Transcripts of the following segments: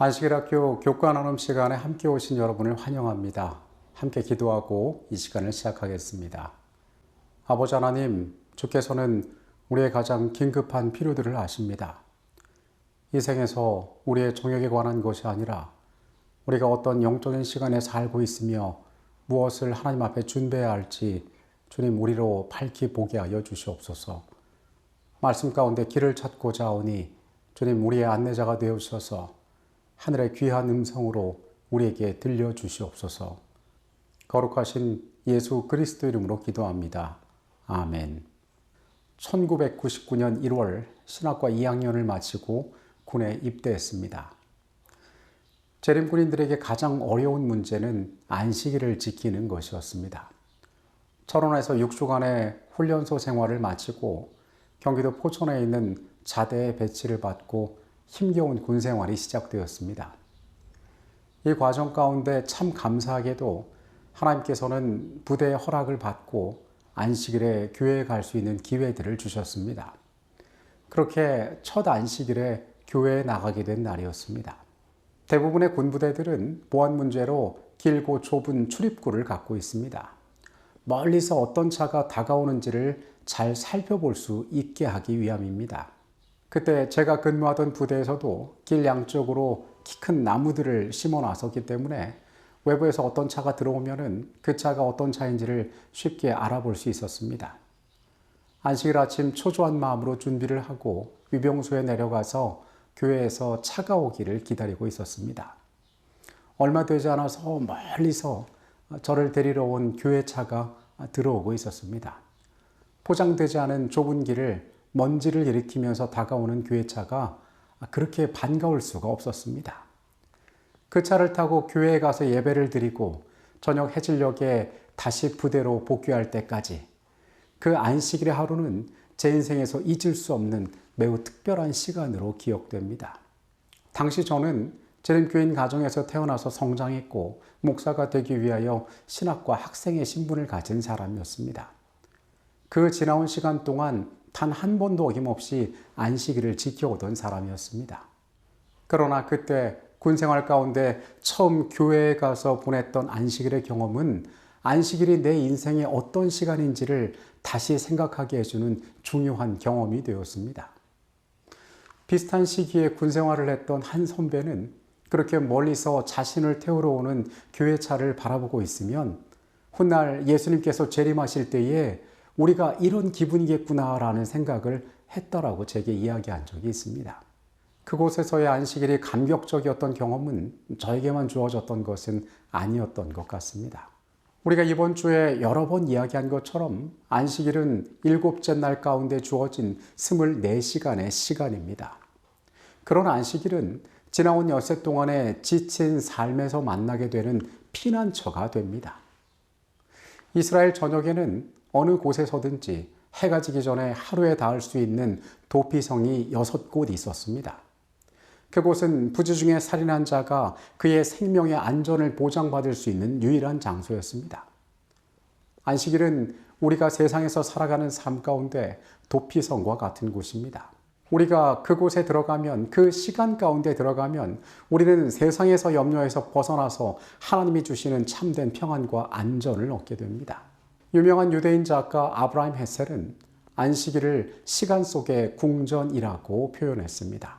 안식일학교 교과 나눔 시간에 함께 오신 여러분을 환영합니다. 함께 기도하고 이 시간을 시작하겠습니다. 아버지 하나님, 주께서는 우리의 가장 긴급한 필요들을 아십니다. 이 생에서 우리의 정욕에 관한 것이 아니라 우리가 어떤 영적인 시간에 살고 있으며 무엇을 하나님 앞에 준비해야 할지 주님 우리로 밝히 보게 하여 주시옵소서. 말씀 가운데 길을 찾고자 하오니 주님 우리의 안내자가 되어 주셔서 하늘의 귀한 음성으로 우리에게 들려주시옵소서. 거룩하신 예수 그리스도 이름으로 기도합니다. 아멘. 1999년 1월 신학과 2학년을 마치고 군에 입대했습니다. 재림군인들에게 가장 어려운 문제는 안식일을 지키는 것이었습니다. 철원에서 6주간의 훈련소 생활을 마치고 경기도 포천에 있는 자대에 배치를 받고 힘겨운 군 생활이 시작되었습니다. 이 과정 가운데 참 감사하게도 하나님께서는 부대의 허락을 받고 안식일에 교회에 갈 수 있는 기회들을 주셨습니다. 그렇게 첫 안식일에 교회에 나가게 된 날이었습니다. 대부분의 군부대들은 보안 문제로 길고 좁은 출입구를 갖고 있습니다. 멀리서 어떤 차가 다가오는지를 잘 살펴볼 수 있게 하기 위함입니다. 그때 제가 근무하던 부대에서도 길 양쪽으로 키 큰 나무들을 심어 놨었기 때문에 외부에서 어떤 차가 들어오면은 그 차가 어떤 차인지를 쉽게 알아볼 수 있었습니다. 안식일 아침 초조한 마음으로 준비를 하고 위병소에 내려가서 교회에서 차가 오기를 기다리고 있었습니다. 얼마 되지 않아서 멀리서 저를 데리러 온 교회 차가 들어오고 있었습니다. 포장되지 않은 좁은 길을 먼지를 일으키면서 다가오는 교회차가 그렇게 반가울 수가 없었습니다. 그 차를 타고 교회에 가서 예배를 드리고 저녁 해질녘에 다시 부대로 복귀할 때까지 그 안식일의 하루는 제 인생에서 잊을 수 없는 매우 특별한 시간으로 기억됩니다. 당시 저는 재림교인 가정에서 태어나서 성장했고 목사가 되기 위하여 신학과 학생의 신분을 가진 사람이었습니다. 그 지나온 시간 동안 단 한 번도 어김없이 안식일을 지켜오던 사람이었습니다. 그러나 그때 군생활 가운데 처음 교회에 가서 보냈던 안식일의 경험은 안식일이 내 인생의 어떤 시간인지를 다시 생각하게 해주는 중요한 경험이 되었습니다. 비슷한 시기에 군생활을 했던 한 선배는 그렇게 멀리서 자신을 태우러 오는 교회차를 바라보고 있으면 훗날 예수님께서 재림하실 때에 우리가 이런 기분이겠구나라는 생각을 했다라고 제게 이야기한 적이 있습니다. 그곳에서의 안식일이 감격적이었던 경험은 저에게만 주어졌던 것은 아니었던 것 같습니다. 우리가 이번 주에 여러 번 이야기한 것처럼 안식일은 7째 날 가운데 주어진 24시간의 시간입니다. 그런 안식일은 지나온 엿새 동안의 지친 삶에서 만나게 되는 피난처가 됩니다. 이스라엘 전역에는 어느 곳에서든지 해가 지기 전에 하루에 닿을 수 있는 도피성이 6곳 있었습니다. 그곳은 부지 중에 살인한 자가 그의 생명의 안전을 보장받을 수 있는 유일한 장소였습니다. 안식일은 우리가 세상에서 살아가는 삶 가운데 도피성과 같은 곳입니다. 우리가 그곳에 들어가면, 그 시간 가운데 들어가면 우리는 세상에서 염려에서 벗어나서 하나님이 주시는 참된 평안과 안전을 얻게 됩니다. 유명한 유대인 작가 아브라함 헤셀은 안식일을 시간 속의 궁전이라고 표현했습니다.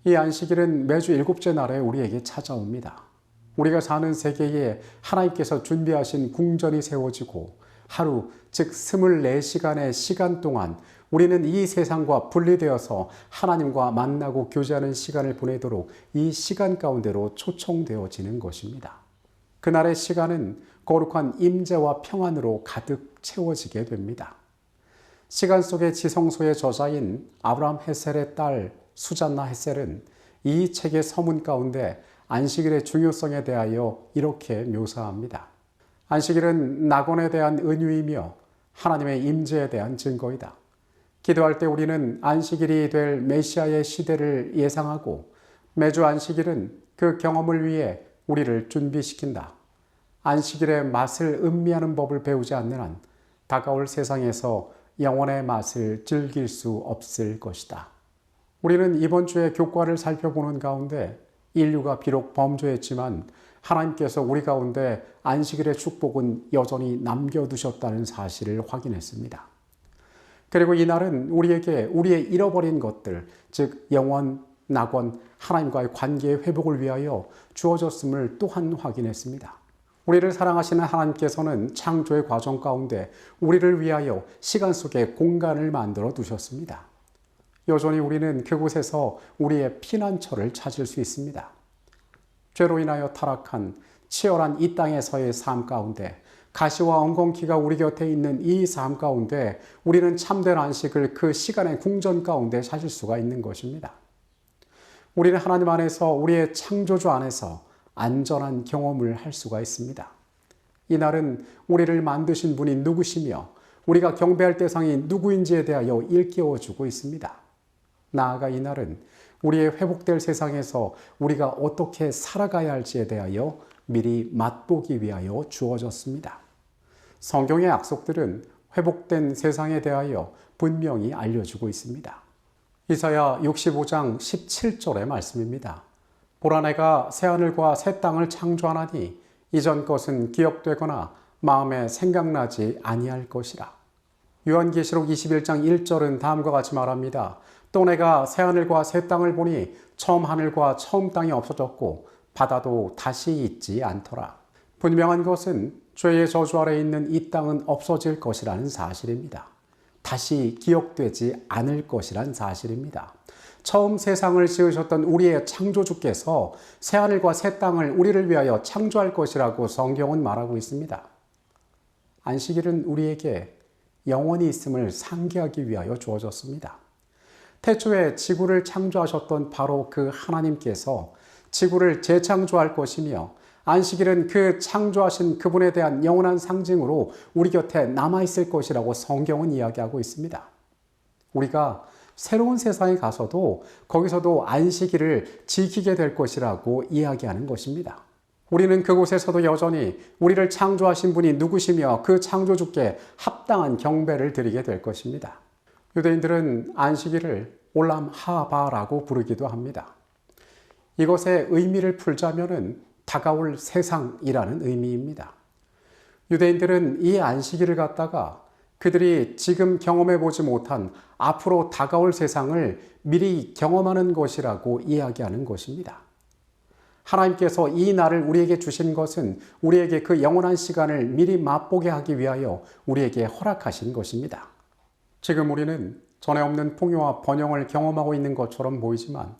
이 안식일은 매주 7째 날에 우리에게 찾아옵니다. 우리가 사는 세계에 하나님께서 준비하신 궁전이 세워지고 하루, 즉 24시간의 시간 동안 우리는 이 세상과 분리되어서 하나님과 만나고 교제하는 시간을 보내도록 이 시간 가운데로 초청되어지는 것입니다. 그날의 시간은 거룩한 임재와 평안으로 가득 채워지게 됩니다. 시간 속의 지성소의 저자인 아브라함 헤셀의 딸 수잔나 헤셀은 이 책의 서문 가운데 안식일의 중요성에 대하여 이렇게 묘사합니다. 안식일은 낙원에 대한 은유이며 하나님의 임재에 대한 증거이다. 기도할 때 우리는 안식일이 될 메시아의 시대를 예상하고 매주 안식일은 그 경험을 위해 우리를 준비시킨다. 안식일의 맛을 음미하는 법을 배우지 않는 한 다가올 세상에서 영원의 맛을 즐길 수 없을 것이다. 우리는 이번 주에 교과를 살펴보는 가운데 인류가 비록 범죄했지만 하나님께서 우리 가운데 안식일의 축복은 여전히 남겨두셨다는 사실을 확인했습니다. 그리고 이날은 우리에게 우리의 잃어버린 것들, 즉 영원, 낙원, 하나님과의 관계의 회복을 위하여 주어졌음을 또한 확인했습니다. 우리를 사랑하시는 하나님께서는 창조의 과정 가운데 우리를 위하여 시간 속에 공간을 만들어 두셨습니다. 여전히 우리는 그곳에서 우리의 피난처를 찾을 수 있습니다. 죄로 인하여 타락한 치열한 이 땅에서의 삶 가운데 가시와 엉겅퀴가 우리 곁에 있는 이 삶 가운데 우리는 참된 안식을 그 시간의 궁전 가운데 찾을 수가 있는 것입니다. 우리는 하나님 안에서 우리의 창조주 안에서 안전한 경험을 할 수가 있습니다. 이날은 우리를 만드신 분이 누구시며 우리가 경배할 대상이 누구인지에 대하여 일깨워주고 있습니다. 나아가 이날은 우리의 회복될 세상에서 우리가 어떻게 살아가야 할지에 대하여 미리 맛보기 위하여 주어졌습니다. 성경의 약속들은 회복된 세상에 대하여 분명히 알려주고 있습니다. 이사야 65장 17절의 말씀입니다. 보라 내가 새하늘과 새 땅을 창조하나니 이전 것은 기억되거나 마음에 생각나지 아니할 것이라. 요한계시록 21장 1절은 다음과 같이 말합니다. 또 내가 새하늘과 새 땅을 보니 처음 하늘과 처음 땅이 없어졌고 바다도 다시 있지 않더라. 분명한 것은 죄의 저주 아래 있는 이 땅은 없어질 것이라는 사실입니다. 다시 기억되지 않을 것이란 사실입니다. 처음 세상을 지으셨던 우리의 창조주께서 새하늘과 새 땅을 우리를 위하여 창조할 것이라고 성경은 말하고 있습니다. 안식일은 우리에게 영원히 있음을 상기하기 위하여 주어졌습니다. 태초에 지구를 창조하셨던 바로 그 하나님께서 지구를 재창조할 것이며 안식일은 그 창조하신 그분에 대한 영원한 상징으로 우리 곁에 남아있을 것이라고 성경은 이야기하고 있습니다. 우리가 새로운 세상에 가서도 거기서도 안식일을 지키게 될 것이라고 이야기하는 것입니다. 우리는 그곳에서도 여전히 우리를 창조하신 분이 누구시며 그 창조주께 합당한 경배를 드리게 될 것입니다. 유대인들은 안식일을 올람 하바라고 부르기도 합니다. 이것의 의미를 풀자면은 다가올 세상이라는 의미입니다. 유대인들은 이 안식일을 갖다가 그들이 지금 경험해 보지 못한 앞으로 다가올 세상을 미리 경험하는 것이라고 이야기하는 것입니다. 하나님께서 이 날을 우리에게 주신 것은 우리에게 그 영원한 시간을 미리 맛보게 하기 위하여 우리에게 허락하신 것입니다. 지금 우리는 전에 없는 풍요와 번영을 경험하고 있는 것처럼 보이지만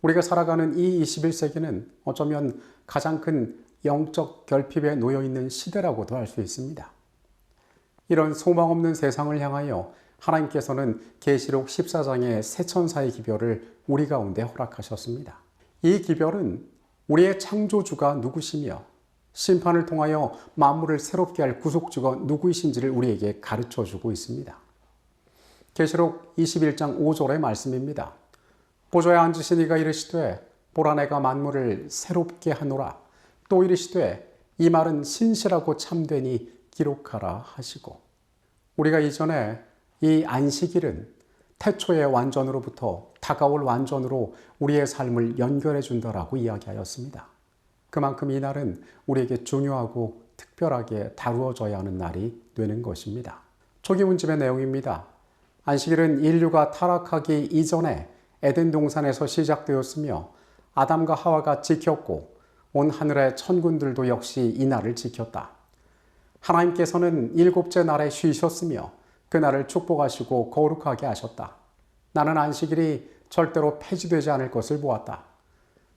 우리가 살아가는 이 21세기는 어쩌면 가장 큰 영적 결핍에 놓여 있는 시대라고도 할 수 있습니다. 이런 소망 없는 세상을 향하여 하나님께서는 계시록 14장의 새 천사의 기별을 우리 가운데 허락하셨습니다. 이 기별은 우리의 창조주가 누구시며 심판을 통하여 만물을 새롭게 할 구속주가 누구이신지를 우리에게 가르쳐주고 있습니다. 계시록 21장 5절의 말씀입니다. 보좌에 앉으신 이가 이르시되 보라 내가 만물을 새롭게 하노라. 또 이르시되 이 말은 신실하고 참되니 기록하라 하시고, 우리가 이전에 이 안식일은 태초의 완전으로부터 다가올 완전으로 우리의 삶을 연결해 준다라고 이야기하였습니다. 그만큼 이 날은 우리에게 중요하고 특별하게 다루어져야 하는 날이 되는 것입니다. 초기 문집의 내용입니다. 안식일은 인류가 타락하기 이전에 에덴 동산에서 시작되었으며 아담과 하와가 지켰고 온 하늘의 천군들도 역시 이 날을 지켰다. 하나님께서는 일곱째 날에 쉬셨으며 그 날을 축복하시고 거룩하게 하셨다. 나는 안식일이 절대로 폐지되지 않을 것을 보았다.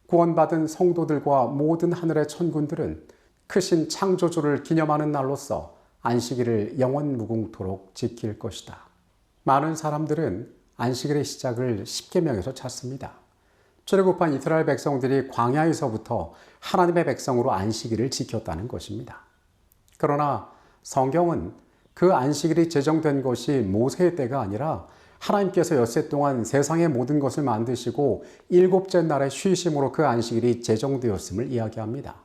구원받은 성도들과 모든 하늘의 천군들은 크신 창조주를 기념하는 날로서 안식일을 영원무궁토록 지킬 것이다. 많은 사람들은 안식일의 시작을 십계명에서 찾습니다. 출애굽한 이스라엘 백성들이 광야에서부터 하나님의 백성으로 안식일을 지켰다는 것입니다. 그러나 성경은 그 안식일이 제정된 것이 모세의 때가 아니라 하나님께서 엿새 동안 세상의 모든 것을 만드시고 일곱째 날의 쉬심으로 그 안식일이 제정되었음을 이야기합니다.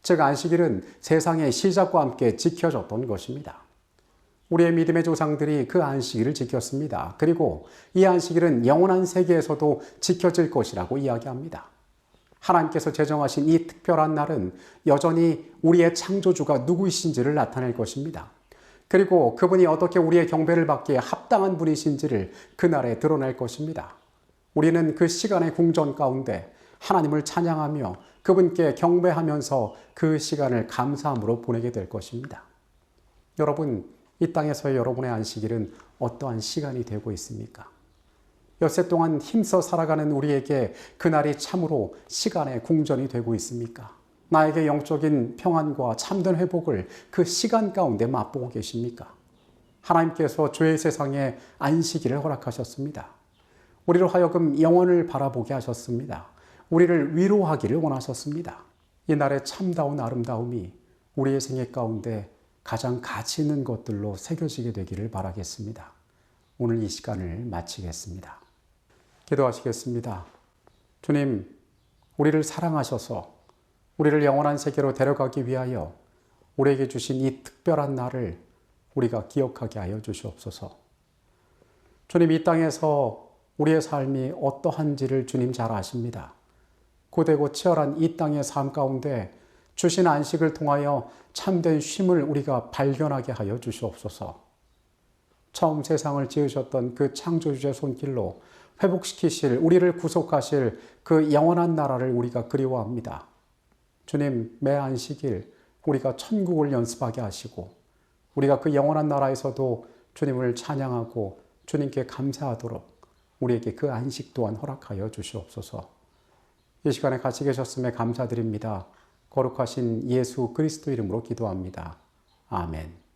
즉 안식일은 세상의 시작과 함께 지켜졌던 것입니다. 우리의 믿음의 조상들이 그 안식일을 지켰습니다. 그리고 이 안식일은 영원한 세계에서도 지켜질 것이라고 이야기합니다. 하나님께서 제정하신 이 특별한 날은 여전히 우리의 창조주가 누구이신지를 나타낼 것입니다. 그리고 그분이 어떻게 우리의 경배를 받기에 합당한 분이신지를 그날에 드러낼 것입니다. 우리는 그 시간의 궁전 가운데 하나님을 찬양하며 그분께 경배하면서 그 시간을 감사함으로 보내게 될 것입니다. 여러분, 이 땅에서의 여러분의 안식일은 어떠한 시간이 되고 있습니까? 엿새 동안 힘써 살아가는 우리에게 그날이 참으로 시간의 궁전이 되고 있습니까? 나에게 영적인 평안과 참된 회복을 그 시간 가운데 맛보고 계십니까? 하나님께서 죄의 세상에 안식일을 허락하셨습니다. 우리로 하여금 영원을 바라보게 하셨습니다. 우리를 위로하기를 원하셨습니다. 이 날의 참다운 아름다움이 우리의 생애 가운데 가장 가치 있는 것들로 새겨지게 되기를 바라겠습니다. 오늘 이 시간을 마치겠습니다. 기도하시겠습니다. 주님, 우리를 사랑하셔서 우리를 영원한 세계로 데려가기 위하여 우리에게 주신 이 특별한 날을 우리가 기억하게 하여 주시옵소서. 주님, 이 땅에서 우리의 삶이 어떠한지를 주님 잘 아십니다. 고되고 치열한 이 땅의 삶 가운데 주신 안식을 통하여 참된 쉼을 우리가 발견하게 하여 주시옵소서. 처음 세상을 지으셨던 그 창조주의 손길로 회복시키실, 우리를 구속하실 그 영원한 나라를 우리가 그리워합니다. 주님, 매 안식일 우리가 천국을 연습하게 하시고 우리가 그 영원한 나라에서도 주님을 찬양하고 주님께 감사하도록 우리에게 그 안식 또한 허락하여 주시옵소서. 이 시간에 같이 계셨음에 감사드립니다. 거룩하신 예수 그리스도 이름으로 기도합니다. 아멘.